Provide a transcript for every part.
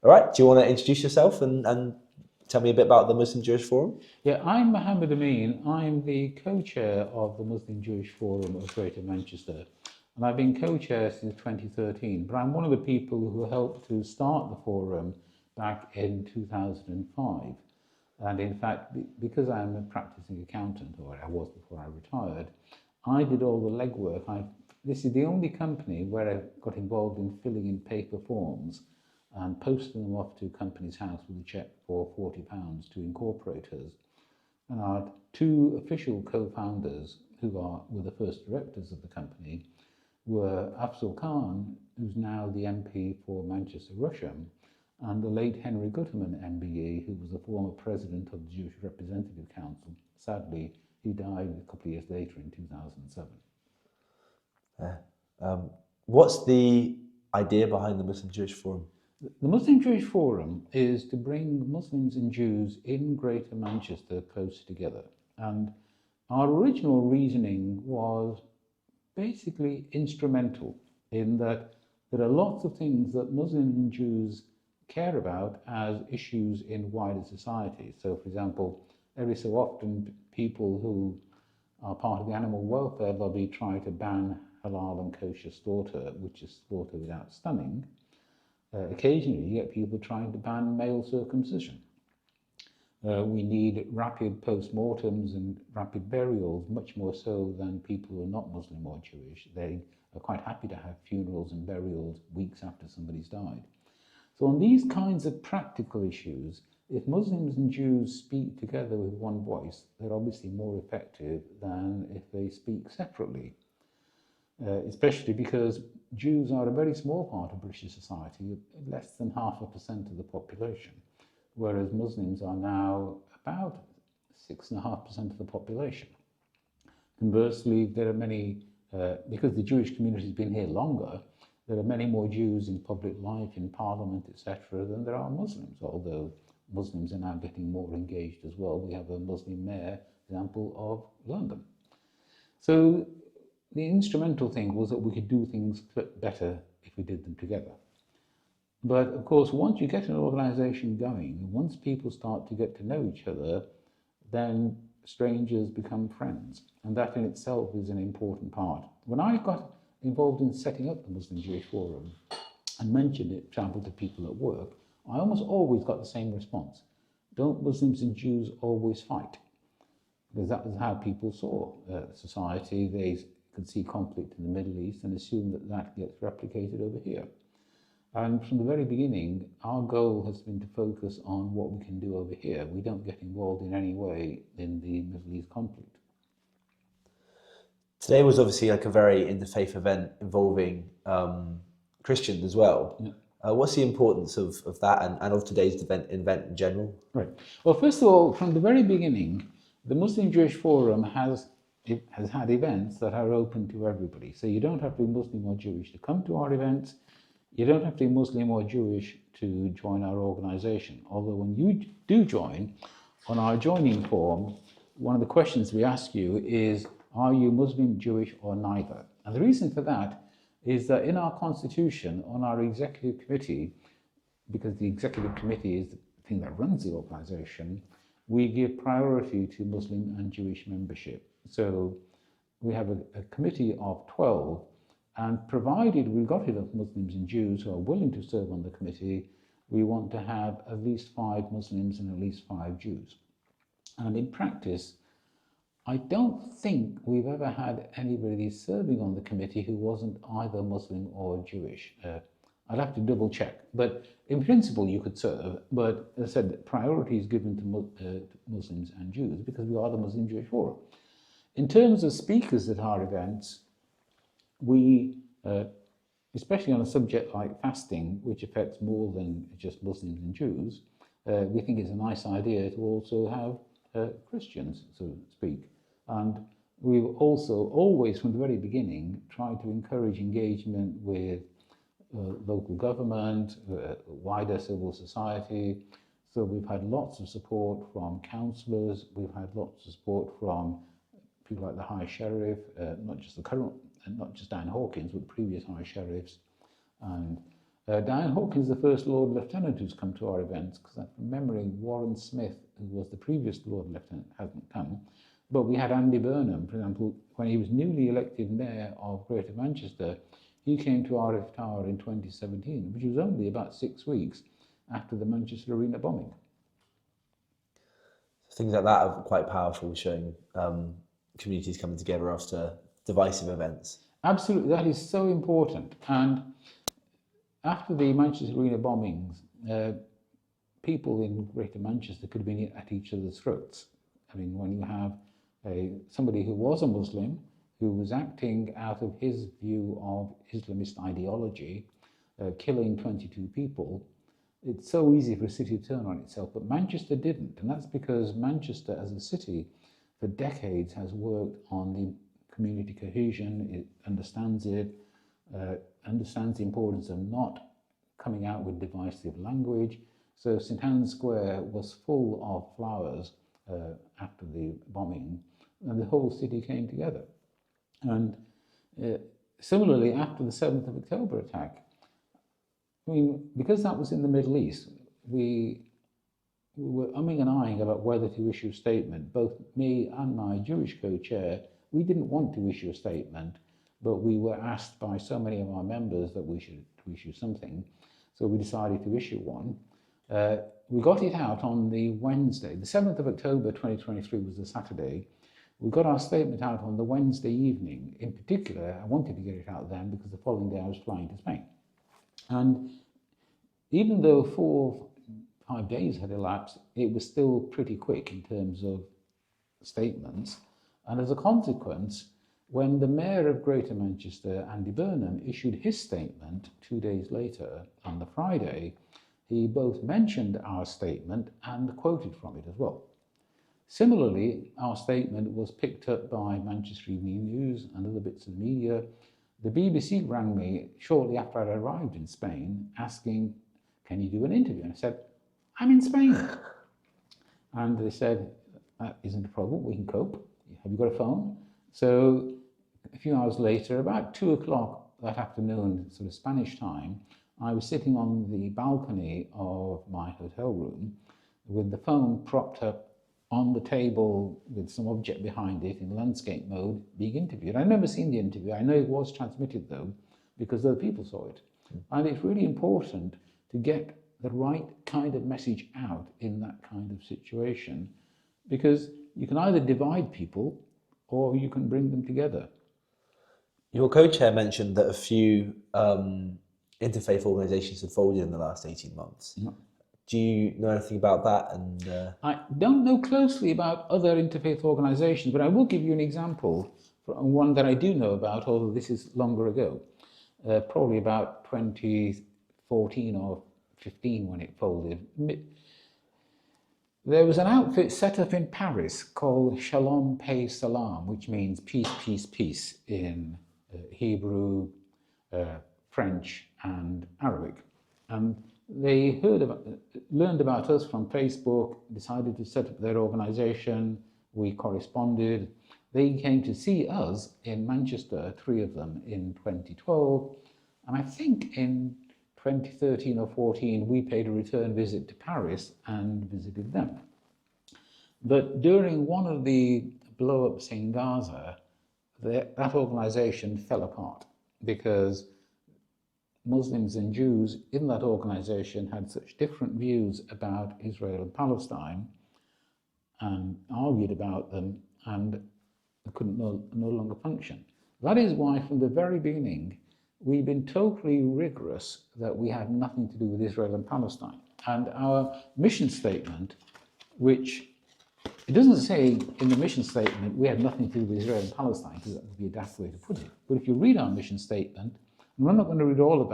All right, do you want to introduce yourself and tell me a bit about the Muslim Jewish Forum? Yeah, I'm Mohammed Amin. I'm the co-chair of the Muslim Jewish Forum of Greater Manchester. And I've been co-chair since 2013, but I'm one of the people who helped to start the forum back in 2005. And in fact, because I'm a practicing accountant, or I was before I retired, I did all the legwork. This is the only company where I got involved in filling in paper forms and posting them off to company's house with a cheque for £40 to incorporators. And our two official co-founders, who were the first directors of the company, were Afzal Khan, who's now the MP for Manchester Rusholme, and the late Henry Gutterman MBE, who was the former president of the Jewish Representative Council. Sadly, he died a couple of years later in 2007. What's the idea behind the Muslim Jewish Forum? The Muslim Jewish Forum is to bring Muslims and Jews in Greater Manchester closer together. And our original reasoning was basically instrumental in that there are lots of things that Muslims and Jews care about as issues in wider society. So, for example, every so often people who are part of the animal welfare lobby try to ban halal and kosher slaughter, which is slaughter without stunning. Occasionally you get people trying to ban male circumcision. We need rapid post-mortems and rapid burials, much more so than people who are not Muslim or Jewish. They are quite happy to have funerals and burials weeks after somebody's died. So on these kinds of practical issues, if Muslims and Jews speak together with one voice, they're obviously more effective than if they speak separately. Especially because Jews are a very small part of British society, less than 0.5% of the population, whereas Muslims are now about 6.5% of the population. Conversely, there are many, because the Jewish community has been here longer, there are many more Jews in public life, in parliament, etc., than there are Muslims, although Muslims are now getting more engaged as well. We have a Muslim mayor, example, of London. So the instrumental thing was that we could do things better if we did them together. But of course, once you get an organisation going, once people start to get to know each other, then strangers become friends. And that in itself is an important part. When I got involved in setting up the Muslim Jewish Forum and mentioned it, for example, to people at work, I almost always got the same response. Don't Muslims and Jews always fight? Because that was how people saw society. They could see conflict in the Middle East and assume that that gets replicated over here. And from the very beginning, our goal has been to focus on what we can do over here. We don't get involved in any way in the Middle East conflict. Today was obviously like a very interfaith event involving Christians as well. Yeah. What's the importance of that and of today's event in general? Right. Well, first of all, from the very beginning, the Muslim Jewish Forum has had events that are open to everybody. So you don't have to be Muslim or Jewish to come to our events. You don't have to be Muslim or Jewish to join our organisation. Although when you do join, on our joining form, one of the questions we ask you is, are you Muslim, Jewish, or neither? And the reason for that is that in our constitution, on our executive committee, because the executive committee is the thing that runs the organisation, we give priority to Muslim and Jewish membership. So we have a committee of 12, and provided we've got enough Muslims and Jews who are willing to serve on the committee, we want to have at least 5 Muslims and at least 5 Jews. And in practice, I don't think we've ever had anybody serving on the committee who wasn't either Muslim or Jewish. I'd have to double check, but in principle you could serve, but as I said, priority is given to Muslims and Jews because we are the Muslim Jewish Forum. In terms of speakers at our events, we, especially on a subject like fasting, which affects more than just Muslims and Jews, we think it's a nice idea to also have Christians, so to speak. And we've also always, from the very beginning, tried to encourage engagement with local government, wider civil society. So we've had lots of support from councillors, we've had lots of support from people like the High Sheriff, not just the current, not just Dan Hawkins, but the previous High Sheriffs, and Diane Hawkins, the first Lord Lieutenant who's come to our events, because from memory, Warren Smith, who was the previous Lord Lieutenant, hasn't come. But we had Andy Burnham, for example, when he was newly elected Mayor of Greater Manchester. He came to our iftar in 2017, which was only about 6 weeks after the Manchester Arena bombing. Things like that are quite powerful, showing communities coming together after divisive events. Absolutely, that is so important. And after the Manchester Arena bombings, people in Greater Manchester could have been at each other's throats. I mean, when you have somebody who was a Muslim, who was acting out of his view of Islamist ideology, killing 22 people, it's so easy for a city to turn on itself, but Manchester didn't. And that's because Manchester as a city for decades has worked on the community cohesion. It understands understands the importance of not coming out with divisive language. So St Anne's Square was full of flowers after the bombing, and the whole city came together. And similarly, after the 7th of October attack, I mean, because that was in the Middle East, we were umming and ahhing about whether to issue a statement. Both me and my Jewish co-chair, we didn't want to issue a statement, but we were asked by so many of our members that we should issue something. So we decided to issue one. We got it out on the Wednesday. The 7th of October 2023 was the Saturday. We got our statement out on the Wednesday evening. In particular, I wanted to get it out then because the following day I was flying to Spain. And even though 4 or 5 days had elapsed, it was still pretty quick in terms of statements. And as a consequence, when the Mayor of Greater Manchester, Andy Burnham, issued his statement 2 days later on the Friday, he both mentioned our statement and quoted from it as well. Similarly, our statement was picked up by Manchester Evening News and other bits of the media. The BBC rang me shortly after I'd arrived in Spain asking, can you do an interview? And I said, I'm in Spain. And they said, that isn't a problem, we can cope. Have you got a phone? So a few hours later, about 2 o'clock that afternoon, sort of Spanish time, I was sitting on the balcony of my hotel room with the phone propped up on the table with some object behind it in landscape mode being interviewed. I'd never seen the interview. I know it was transmitted though, because other people saw it. And it's really important to get the right kind of message out in that kind of situation, because you can either divide people or you can bring them together. Your co-chair mentioned that a few interfaith organisations have folded in the last 18 months. Yeah. Do you know anything about that? And I don't know closely about other interfaith organisations, but I will give you an example from one that I do know about, although this is longer ago, probably about 2014 or 15 when it folded. There was an outfit set up in Paris called Shalom Pei Salam, which means peace, peace, peace in Hebrew, French and Arabic. And they learned about us from Facebook, decided to set up their organisation. We corresponded. They came to see us in Manchester, 3 of them, in 2012. And I think in 2013 or 14, we paid a return visit to Paris and visited them. But during one of the blow-ups in Gaza, that organisation fell apart because Muslims and Jews in that organisation had such different views about Israel and Palestine and argued about them and couldn't no longer function. That is why from the very beginning we've been totally rigorous that we had nothing to do with Israel and Palestine. And our mission statement, which it doesn't say in the mission statement we had nothing to do with Israel and Palestine, because that would be a daft way to put it. But if you read our mission statement, and I'm not going to read all of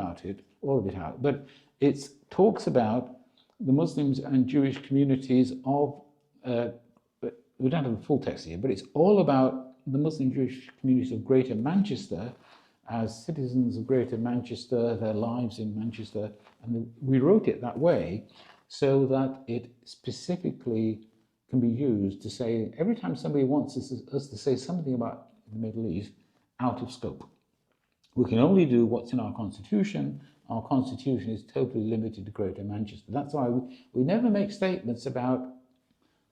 it out, but it talks about the Muslims and Jewish communities of, but we don't have the full text here, but it's all about the Muslim Jewish communities of Greater Manchester as citizens of Greater Manchester, their lives in Manchester, and we wrote it that way so that it specifically can be used to say, every time somebody wants us to say something about the Middle East, out of scope. We can only do what's in our constitution. Our constitution is totally limited to Greater Manchester. That's why we never make statements about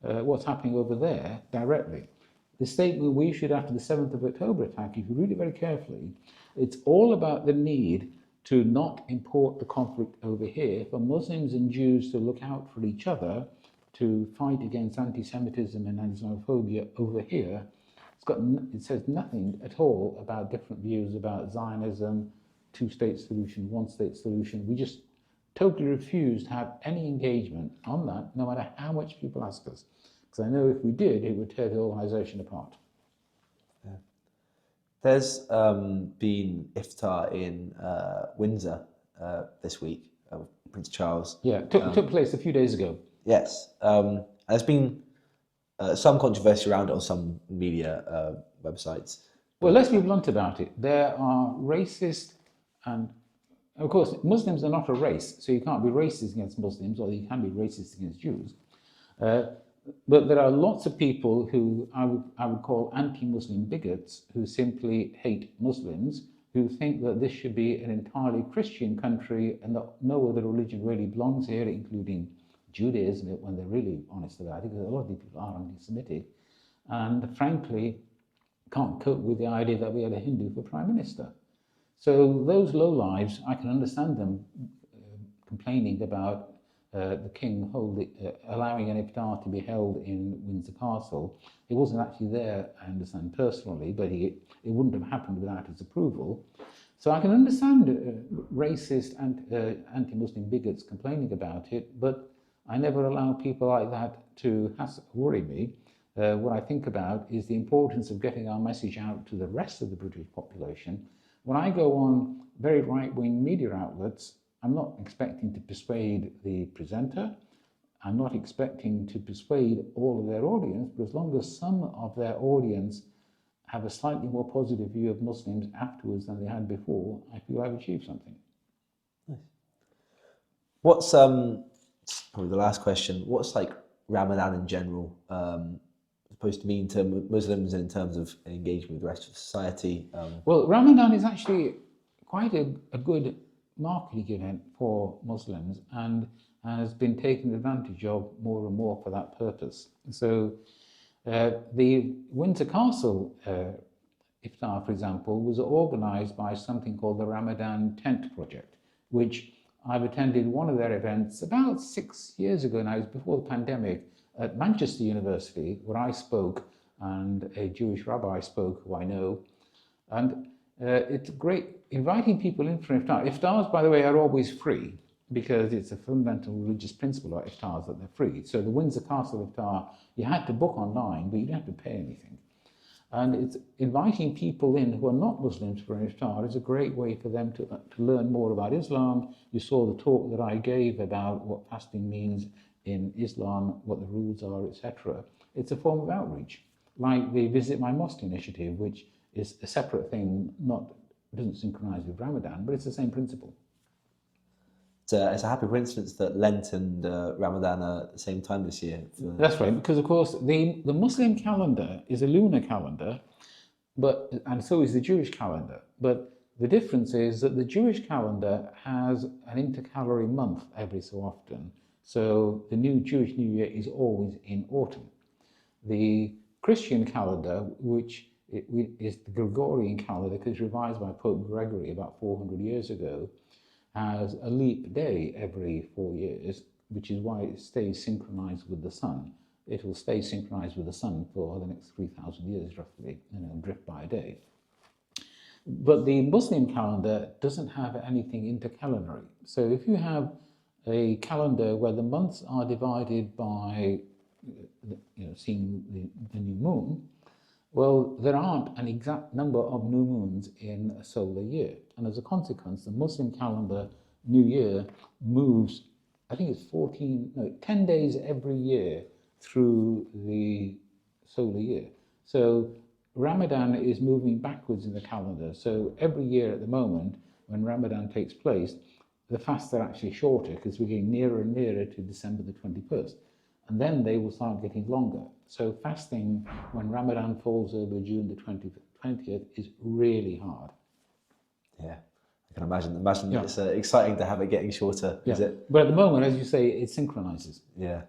what's happening over there directly. The statement we issued after the 7th of October attack, if you read it very carefully, it's all about the need to not import the conflict over here, for Muslims and Jews to look out for each other, to fight against anti-Semitism and anti-Islamophobia over here. It says nothing at all about different views about Zionism, two-state solution, one-state solution. We just totally refuse to have any engagement on that, no matter how much people ask us. Because I know if we did, it would tear the organisation apart. Yeah. There's been iftar in Windsor this week, Prince Charles. Yeah, took place a few days ago. Yes. There's been some controversy around it on some media websites. Well, let's be blunt about it. There are racist and, of course, Muslims are not a race, so you can't be racist against Muslims, or you can be racist against Jews. But there are lots of people who I would call anti-Muslim bigots, who simply hate Muslims, who think that this should be an entirely Christian country and that no other religion really belongs here, including Judaism, when they're really honest about it, because a lot of these people are anti-Semitic, and frankly can't cope with the idea that we had a Hindu for Prime Minister. So those lowlives, I can understand them complaining about the king allowing an iftar to be held in Windsor Castle. He wasn't actually there, I understand personally, but it wouldn't have happened without his approval. So I can understand racist and anti-Muslim bigots complaining about it, but I never allow people like that to worry me. What I think about is the importance of getting our message out to the rest of the British population. When I go on very right-wing media outlets, I'm not expecting to persuade the presenter. I'm not expecting to persuade all of their audience, but as long as some of their audience have a slightly more positive view of Muslims afterwards than they had before, I feel I've achieved something. Nice. What's probably the last question? What's like Ramadan in general supposed to mean to Muslims in terms of engagement with the rest of society? Well, Ramadan is actually quite a good marketing event for Muslims and has been taken advantage of more and more for that purpose. So the Windsor Castle iftar, for example, was organised by something called the Ramadan Tent Project, which I've attended one of their events about 6 years ago now. It was before the pandemic, at Manchester University, where I spoke and a Jewish rabbi spoke who I know. And it's great inviting people in for iftar. Iftars, by the way, are always free because it's a fundamental religious principle of iftars that they're free. So the Windsor Castle iftar, you had to book online, but you didn't have to pay anything. And it's inviting people in who are not Muslims for an iftar is a great way for them to learn more about Islam. You saw the talk that I gave about what fasting means in Islam, what the rules are, etc. It's a form of outreach, like the Visit My Mosque initiative, which is a separate thing, doesn't synchronize with Ramadan, but it's the same principle. It's a happy coincidence that Lent and Ramadan are at the same time this year. That's right, because of course the Muslim calendar is a lunar calendar, and so is the Jewish calendar. But the difference is that the Jewish calendar has an intercalary month every so often. So the new Jewish New Year is always in autumn. The Christian calendar, which is the Gregorian calendar, because revised by Pope Gregory about 400 years ago, has a leap day every 4 years, which is why it stays synchronized with the sun. It will stay synchronized with the sun for the next 3,000 years, roughly, drift by a day. But the Muslim calendar doesn't have anything intercalary. So if you have a calendar where the months are divided by, seeing the new moon, well, there aren't an exact number of new moons in a solar year. And as a consequence, the Muslim calendar New Year moves, I think it's 10 days every year through the solar year. So Ramadan is moving backwards in the calendar. So every year at the moment, when Ramadan takes place, the fasts are actually shorter because we're getting nearer and nearer to December the 21st. And then they will start getting longer. So fasting when Ramadan falls over June the 20th is really hard. Yeah, I can imagine. Imagine Yeah. it's exciting to have it getting shorter. Is it? But at the moment, as you say, it synchronizes. Yeah.